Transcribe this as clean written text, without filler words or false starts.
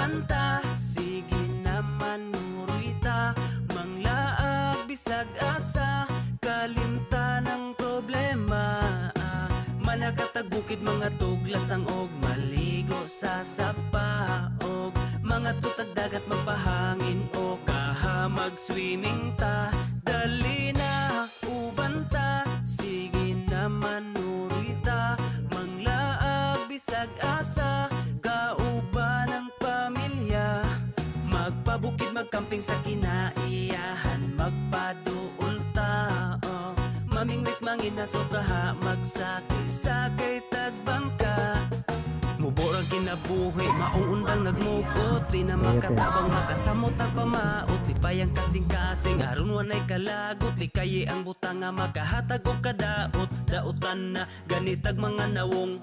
ubanta, sige naman nurita. Manglaag bisag asa, kalimta ng problema. Manakatag bukid mga tuglasang og maligo sa sapaog. Mga tutag dagat magpahangin o kaha mag-swimming ta. Dali na ubanta, sige naman nurita. Manglaag bisag asa, kauban ng pamilya. Magpabukid magkamping sa kinaiyahan, magpaduol ta, oh. Mamingwit manginaso kaha, magsakay-sakay tagbangka. Muborang kinabuhi, mauundang nagmugot. Di na makatabang makasamot at pamaot. Lipayang kasing-kasing, aron wanay kalagot. Likayi ang butang nga makahatag o kadaot. Daotan na ganitag mga nawong